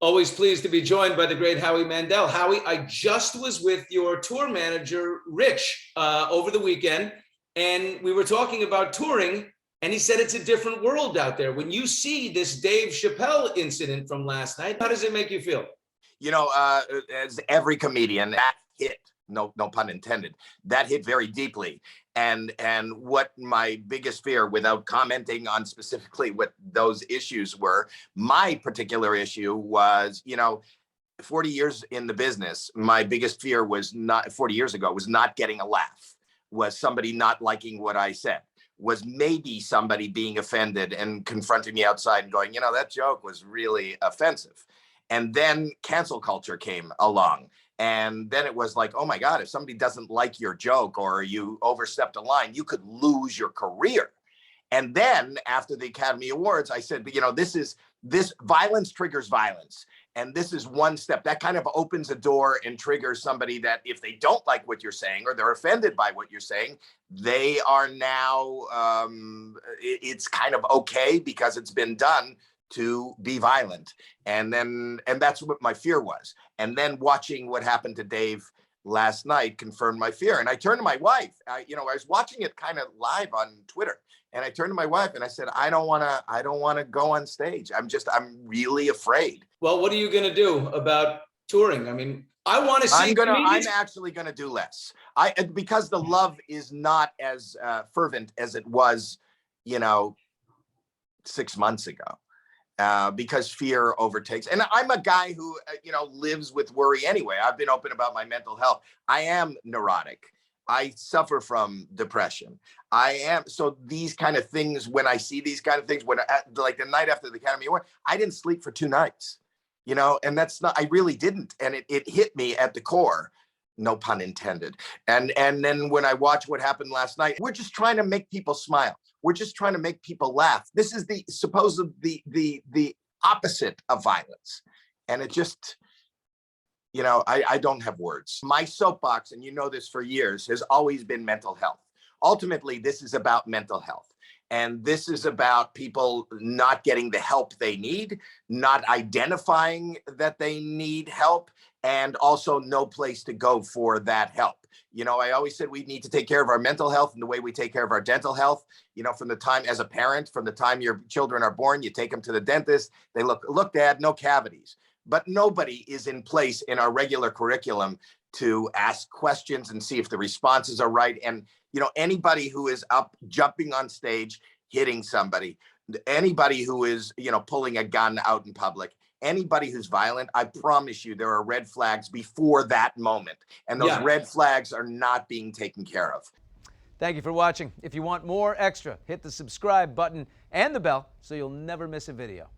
Always pleased to be joined by the great Howie Mandel. Howie, I just was with your tour manager, Rich, over the weekend, and we were talking about touring, and he said it's a different world out there. When you see this Dave Chappelle incident from last night, how does it make you feel? You know, as every comedian, that hit, no pun intended, that hit very deeply. And what my biggest fear, without commenting on specifically what those issues were, my particular issue was, 40 years in the business, my biggest fear was not 40 years ago was not getting a laugh, was somebody not liking what I said, was maybe somebody being offended and confronting me outside and going, that joke was really offensive. And then cancel culture came along. And then it was like, oh my God, if somebody doesn't like your joke or you overstepped a line, you could lose your career. And then after the Academy Awards, I said, but this violence triggers violence. And this is one step that kind of opens a door and triggers somebody that if they don't like what you're saying or they're offended by what you're saying, they are now, it's kind of okay because it's been done to be violent. And that's what my fear was. And then watching what happened to Dave last night confirmed my fear. And I turned to my wife. I was watching it kind of live on Twitter. And I turned to my wife and I said, I don't want to go on stage. I'm really afraid. Well, what are you going to do about touring? I mean, I want to see I'm actually going to do less. Because the love is not as fervent as it was, 6 months ago. Because fear overtakes. And I'm a guy who, lives with worry anyway. I've been open about my mental health. I am neurotic. I suffer from depression. So these kind of things, when I see these kind of things, like the night after the Academy Award, I didn't sleep for 2 nights, and that's not, I really didn't. And it hit me at the core, no pun intended. And then when I watch what happened last night, we're just trying to make people smile. We're just trying to make people laugh. This is the opposite of violence. And it just, I don't have words. My soapbox, and you know this for years, has always been mental health. Ultimately, this is about mental health. And this is about people not getting the help they need, not identifying that they need help, and also no place to go for that help. I always said we need to take care of our mental health in the way we take care of our dental health. From the time as a parent, from the time your children are born, you take them to the dentist. They look, Dad, no cavities. But nobody is in place in our regular curriculum to ask questions and see if the responses are right. And, anybody who is up jumping on stage, hitting somebody, anybody who is, pulling a gun out in public, anybody who's violent, I promise you there are red flags before that moment. And those red flags are not being taken care of. Thank you for watching. If you want more extra, hit the subscribe button and the bell so you'll never miss a video.